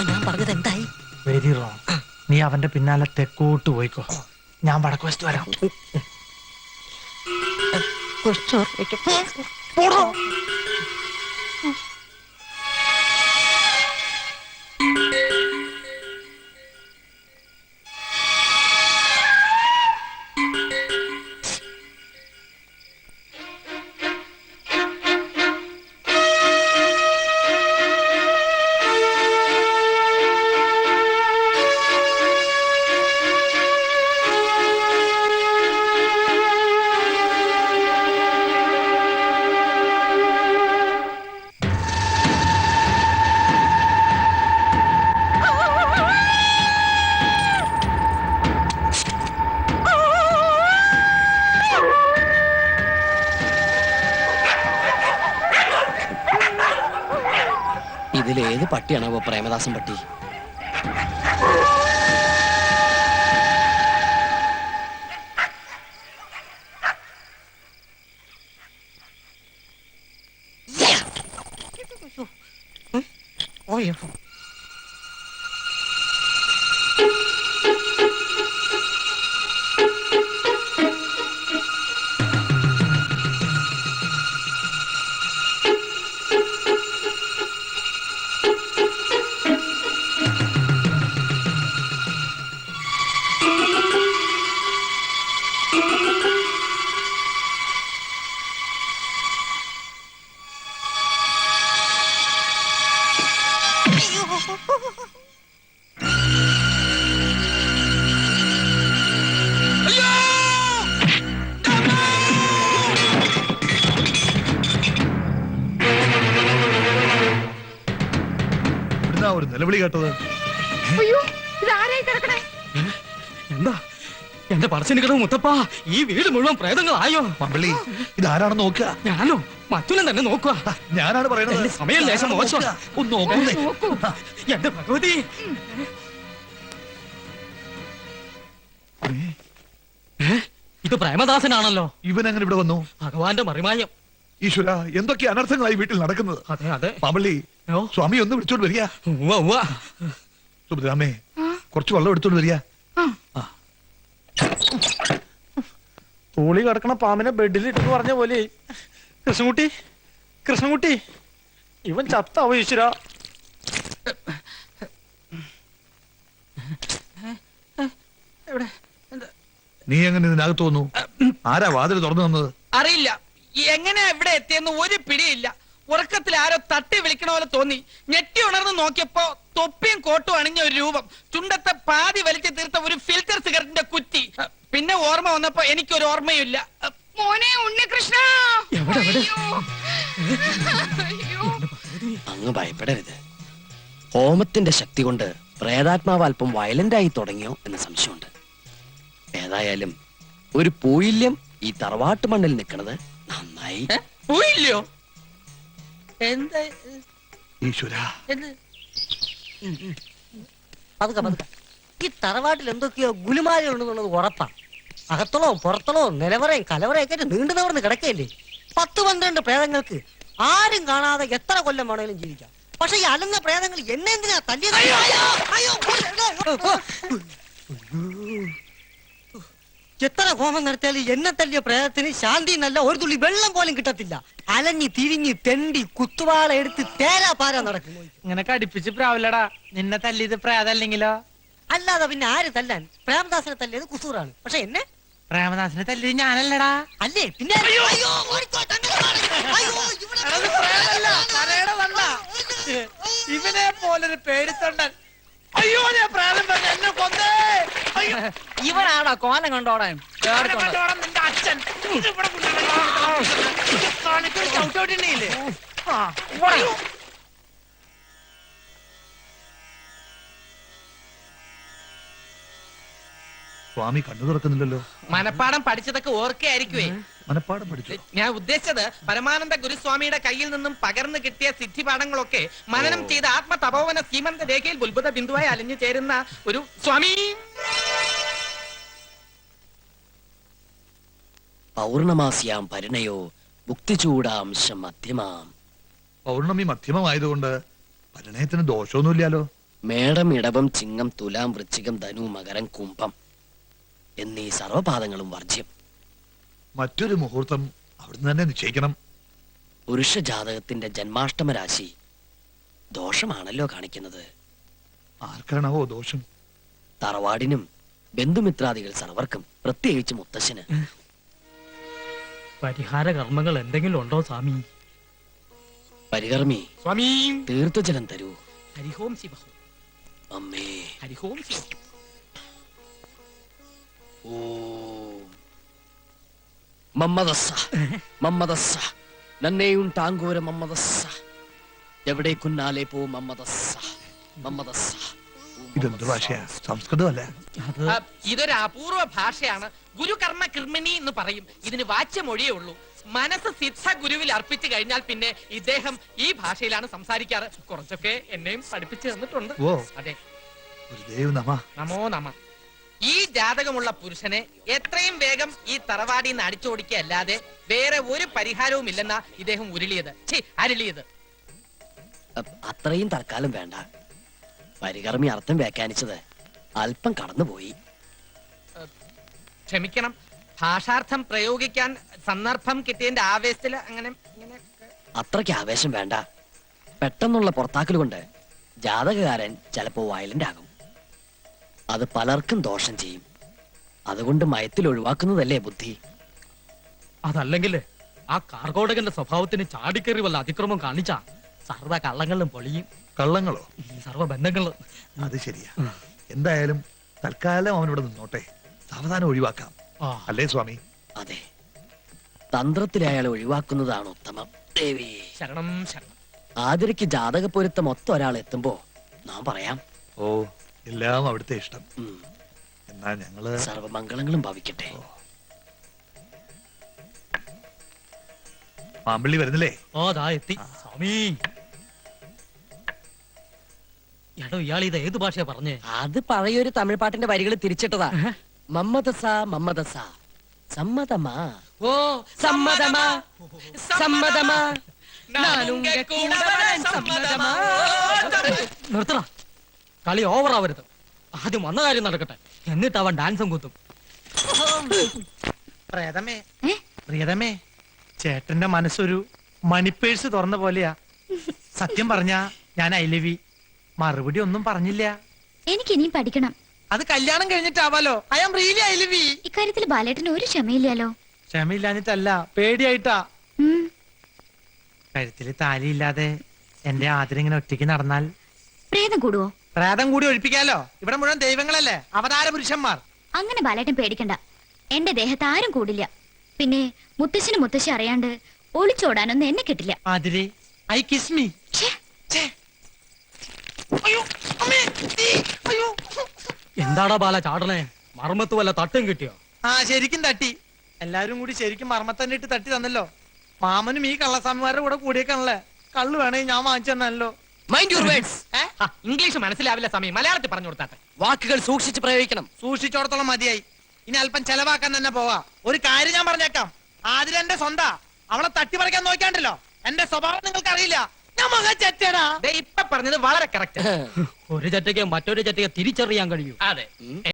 ഞാൻ പറഞ്ഞത് എന്തായി? Very wrong. നീ അവന്റെ പിന്നാലെ തെക്കോട്ട് പോയിക്കോ, ഞാൻ വടക്ക് വശത്ത് വരാം. ഇതിലേത് പട്ടിയാണോ പ്രേമദാസൻ പട്ടി? ഒരു നിലവിളി കേട്ടത്? എന്താ എന്റെ പറശ്ശിനി കിടവ് മുത്തപ്പാ, ഈ വീട് മുഴുവൻ പ്രേതങ്ങളായോ? മമ്പള്ളി, ഇതാരാണെന്ന് നോക്കുക. ഞാനോ? മറ്റുനം തന്നെ നോക്കുക. ഞാനാണ് പറയുന്നത്. സമയം ലേശം മോശം. ഒന്ന് നോക്കുന്നേ. എന്റെ ഭഗവതി, ഇത് പ്രേമദാസനാണല്ലോ. ഇവൻ എങ്ങനെ ഇവിടെ വന്നു? ഭഗവാന്റെ മറിമായം. ഈശ്വര, എന്തൊക്കെ അനർത്ഥങ്ങളായി വീട്ടിൽ നടക്കുന്നത്. അതെ അതെ. പാമ്പള്ളി, സ്വാമി ഒന്ന് വിളിച്ചോണ്ട് വരിക. സുഭദ്രാമേ, കുറച്ച് വെള്ളം എടുത്തോണ്ട് വരിക. തൂളി കിടക്കണ പാമ്പിനെ ബെഡിൽ ഇട്ടെന്ന് പറഞ്ഞ പോലെ. കൃഷ്ണൻകുട്ടി, കൃഷ്ണൻകുട്ടി, ഇവൻ ചത്താവോ ഈശ്വര? നീ എങ്ങനെ ഇതിനകത്ത് വന്നു? ആരാ വാതിൽ തുറന്നു തന്നത്? അറിയില്ല. എങ്ങനെ എവിടെ എത്തിയെന്ന് ഒരു പിടിയില്ല. ഉറക്കത്തിൽ ആരോ തട്ടി വിളിക്കണ പോലെ തോന്നി. ഞെട്ടി ഉണർന്ന് നോക്കിയപ്പോ തൊപ്പിയും കോട്ടും അണിഞ്ഞ ഒരു രൂപം, ചുണ്ടത്തെ പാതി വലിച്ചു തീർത്ത ഒരു ഫിൽറ്റർ സിഗരറ്റിന്റെ കുറ്റി. പിന്നെ ഓർമ്മ വന്നപ്പോ എനിക്കൊരു ഓർമ്മയില്ല. മോനെ ഉണ്ണികൃഷ്ണ, അങ്ങ് ഭയപ്പെടരുത്. ഹോമത്തിന്റെ ശക്തി കൊണ്ട് പ്രേതാത്മാവ് അല്പം വയലന്റായി തുടങ്ങിയോ എന്ന സംശയമുണ്ട്. ഏതായാലും ഒരു പൂയില്യം ഈ തറവാട്ട് മണ്ണിൽ നിൽക്കണത് നന്നായി. പോയില്ലയോ? എന്താ ഈശ്വര, പതുക്കെ പതുക്കെ. ഈ തറവാട്ടിൽ എന്തൊക്കെയോ ഗുലുമാലുണ്ടെന്നുള്ളത് ഉറപ്പാ. അകത്തളവും പുറത്തളവും നിലവറയും കലവറയൊക്കെ നീണ്ടു നിവർന്ന് കിടക്കയില്ലേ. 10-12 പ്രേതങ്ങൾക്ക് ആരും കാണാതെ എത്ര കൊല്ലം വേണമെങ്കിലും ജീവിക്കാം. പക്ഷെ ഈ അലന്ന പ്രേതങ്ങൾ എന്നെ എന്തിനാ തല്ലിയത്? എത്ര ഹോമം നടത്തിയാലും എന്നെ തല്ലിയ പ്രേതത്തിന് ശാന്തി എന്നല്ല ഒരു തുള്ളി വെള്ളം പോലും കിട്ടത്തില്ല. അലഞ്ഞി തിരിഞ്ഞ് തെണ്ടി കുത്തുവാള എടുത്ത് തേരാ പാരാ നടക്കും. ഇങ്ങനെ കടിപ്പിച്ച് പ്രാവില്ലടാ. നിന്നെ തല്ലിയത് പ്രേതല്ലെങ്കിലോ? അല്ലാതെ പിന്നെ ആര് തല്ലാൻ? പ്രേമദാസനെ തല്ലിയത് കുസൂറാണ്. പക്ഷെ എന്നെ പ്രേമദാസനെ തല്ലിയത് ഞാനല്ലടാ. അല്ലേ? പിന്നെ ഇവനെ പോലൊരു പേടിത്തൊണ്ടൻ. അയ്യോ, ഞാൻ പ്രായം പറഞ്ഞ എന്നെ കൊന്നേ. ഇവനാടാ കോലം കണ്ടോടാൻ. നിന്റെ അച്ഛൻ ചവിട്ടോട്ടില്ലേ? സ്വാമി കണ്ണു തുറക്കുന്നില്ലല്ലോ. മനപ്പാടം പഠിച്ചതൊക്കെ ഓർക്കയായിരിക്കുവേ. മനപ്പാടം പഠിച്ചു. ഞാൻ ഉദ്ദേശിച്ചത് പരമാനന്ദ ഗുരുസ്വാമിയുടെ കയ്യിൽ നിന്നും പകർന്നു കിട്ടിയ സിദ്ധിപാഠങ്ങളൊക്കെ മനനം ചെയ്ത ആത്മതപോവന സീമന്ത രേഖയിൽ ഉത്ഭുത ബിന്ദുവായി അലിഞ്ഞു ചേരുന്ന ഒരു സ്വാമി. പൗർണമാസ്യാം പരിണയോ മുക്തിചൂടാംശം മധ്യമാം. പൗർണമി മധ്യമമായതുകൊണ്ട് പരിണയത്തിന് ദോഷമൊന്നുമില്ലല്ലോ. മേടം, ഇടവം, ചിങ്ങം, തുലാം, വൃശ്ചികം, ധനു, മകരം, കുംഭം എന്നീ സർവപാദങ്ങളും വർജ്യം. മറ്റൊരു മുഹൂർത്തം അവിടുന്ന് തന്നെ നിശ്ചയിക്കണം. പുരുഷ ജാതകത്തിന്റെ ജന്മാഷ്ടമ രാശി ദോഷമാണല്ലോ കാണിക്കുന്നത്. ആർക്കാണാവോ ദോഷം? തറവാടിനും ബന്ധുമിത്രാദികൾ സർവർക്കും, പ്രത്യേകിച്ച് മുത്തശ്ശന്. പരിഹാര കർമ്മങ്ങൾ എന്തെങ്കിലും ഉണ്ടോ സ്വാമി? പരികർമ്മി, സ്വാമി തീർത്ഥജലം തരൂ. ഹരിഹോം ശിവ അമ്മേ. ഹരിഹോം ശിവ. ఓం మమ్మదస్స మమ్మదస్స నన్నేయుంటాంగోర మమ్మదస్స എവിടേക്കുന്നാലേ പോ മമ്മദസ്സ മമ്മദസ്സ. ഇതെന്ത് ഭാഷയാ? സംസ്കൃതമല്ല. അത് ഇതൊരു അപൂർവ ഭാഷയാണ്. ഗുരുകർമ്മ കൃമിണി എന്ന് പറയും. ഇതിന് വാച്യമൊഴിയേ ഉള്ളൂ. മനസ്സ് സിദ്ധ ഗുരുവിൽ അർപ്പിച്ചു കഴിഞ്ഞാൽ പിന്നെ ഇദ്ദേഹം ഈ ഭാഷയിലാണ് സംസാരിക്കാറ്. കുറച്ചൊക്കെ എന്നെയും പഠിപ്പിച്ചു തന്നിട്ടുണ്ട്. ഓ. അതെ. ഗുരുദേവ് നമ. നമോ നമ. ഈ ജാതകമുള്ള പുരുഷനെ എത്രയും വേഗം ഈ തറവാടിയിൽ നിന്ന് അടിച്ചോടിക്കുക അല്ലാതെ വേറെ ഒരു പരിഹാരവും ഇല്ലെന്നാ ഇദ്ദേഹം ഉരുളിയത്, അരുളിയത്. അത്രയും തൽക്കാലം വേണ്ട. പരികർമ്മി അർത്ഥം വ്യാഖ്യാനിച്ചത് അല്പം കടന്നുപോയി. ക്ഷമിക്കണം, ഭാഷാർത്ഥം പ്രയോഗിക്കാൻ സന്ദർഭം കിട്ടിയതിന്റെ ആവേശത്തില് അങ്ങനെ ഇങ്ങനെ. അത്രയ്ക്ക് ആവേശം വേണ്ട. പെട്ടെന്നുള്ള പുറത്താക്കൽ കൊണ്ട് ജാതകകാരൻ ചിലപ്പോ വയലന്റ് ആകും. അത് പലർക്കും ദോഷം ചെയ്യും. അതുകൊണ്ട് മയത്തിൽ ഒഴിവാക്കുന്നതല്ലേ ബുദ്ധി. അതല്ലെങ്കിൽ ആ കാർഗോടകന്റെ സ്വഭാവത്തിന് ചാടിക്കേറി വല്ല അതിക്രമം കാണിച്ച സർവ്വ കള്ളങ്ങളും പൊളിയും. കള്ളങ്ങളോ? സർവ്വ ബന്ധങ്ങളും. അത് ശരിയാ. എന്തായാലും തൽക്കാലം അവനിവിടെ നിന്നോട്ടെ. സാവധാനം ഒഴിവാക്കാം. ആ, അല്ലേ സ്വാമി? അതെ, തന്ത്രത്തിലെ അയാളെ ഒഴിവാക്കുന്നതാണ് ഉത്തമം. ദേവി ശരണം ശരണം. ആതിരയ്ക്ക് ജാതക പൊരുത്തം മൊത്തം ഒരാൾ എത്തുമ്പോ നാം പറയാം. ഓ, എല്ലാം അവിടുത്തെ ഇഷ്ടം. ഉം. എന്നാ ഞങ്ങള് സർവമംഗളങ്ങളും ഭവിക്കട്ടെ. മാമ്പള്ളി വരുന്നില്ലേ? ഓ ദാ എത്തി സ്വാമി. എടോ ഇയാൾ ഇത് ഏത് ഭാഷയാ പറഞ്ഞേ? അത് പഴയൊരു തമിഴ് പാട്ടിന്റെ വരികൾ തിരിച്ചിട്ടതാ. മമ്മദസ മമ്മദസ സമ്മതമാ. ഓ സമ്മതമാ സമ്മതമാ നാനുങ്ക കൂടെ വരാൻ സമ്മതമാ. നിർത്തണ, കളി ഓവറാവരുത്. ആദ്യം വന്ന കാര്യം നടക്കട്ടെ, എന്നിട്ട് അവൻ ഡാൻസും കുത്തും. പ്രിയതമേ, പ്രിയതമേ, ചേട്ടന്റെ മനസ്സൊരു മണിപ്പേഴ്സ് തുറന്ന പോലെയാ. സത്യം പറഞ്ഞ ഞാൻ ഐ ലവ് യു. മറുപടി ഒന്നും പറഞ്ഞില്ല. എനിക്ക് ഇനിയും പഠിക്കണം. അത് കല്യാണം കഴിഞ്ഞിട്ടാവാലോ. I am really I love you. ഇക്കാര്യത്തിൽ ബാലേട്ടന് ഒരു ക്ഷമയില്ലല്ലോ. ക്ഷമയില്ലാഞ്ഞിട്ടല്ല, പേടിയായിട്ടാ. ഉം. കഴുത്തില് താലിയില്ലാതെ എന്റെ ആദരം ഇങ്ങനെ ഒറ്റയ്ക്ക് നടന്നാൽ പ്രേതം കൂടുവോ? പ്രേതം കൂടി ഒഴിപ്പിക്കാലോ. ഇവിടെ മുഴുവൻ ദൈവങ്ങളല്ലേ, അവതാര പുരുഷന്മാർ. അങ്ങനെ ബാലേട്ടൻ പേടിക്കണ്ട. എന്റെ ദേഹത്ത് ആരും കൂടില്ല. പിന്നെ മുത്തശ്ശനും മുത്തശ്ശി അറിയാണ്ട് ഒളിച്ചോടാനൊന്നും എന്നെ കിട്ടില്ല. ആതിരെ, ഐ കിസ് മീ. ഛേ, അയ്യോ അമ്മേ, തീ, അയ്യോ. എന്താടാ ബാല ചാടണേ? മർമ്മത്ത് വല്ല തട്ടും കിട്ടിയോ? ആ, ശരിക്കും തട്ടി. എല്ലാരും കൂടി ശരിക്കും മർമ്മത്തന്നെ ഇട്ട് തട്ടി തന്നല്ലോ. മാമനും ഈ കള്ളസ്വാമിമാരുടെ കൂടെ കൂടിയേക്കാണല്ലേ. കള്ളു വേണേ ഞാൻ വാങ്ങിച്ചു തന്നല്ലോ. Mind your words. ഇംഗ്ലീഷ് മനസ്സിലാവില്ല സമയം, മലയാളത്തിൽ പറഞ്ഞു കൊടുത്താട്ടെ. വാക്കുകൾ സൂക്ഷിച്ച് പ്രയോഗിക്കണം. സൂക്ഷിച്ചോടത്തോളം മതിയായി. ഇനി അല്പം ചെലവാക്കാൻ തന്നെ പോവാ. ഒരു കാര്യം ഞാൻ പറഞ്ഞേക്കാം, ആദ്യം എന്റെ സ്വന്താ. അവളെ തട്ടിപ്പറിക്കാൻ നോക്കിയാണ്ടല്ലോ. എന്റെ സ്വഭാവം നിങ്ങൾക്ക് അറിയില്ല. ഞാൻ മകൻ ചെറ്റടാ. ദേ ഇപ്പൊ പറഞ്ഞത് വളരെ കറക്റ്റ്. ഒരു ചറ്റയ്ക്ക് മറ്റൊരു ചറ്റയ്ക്ക് തിരിച്ചറിയാൻ കഴിയൂ. അതെ.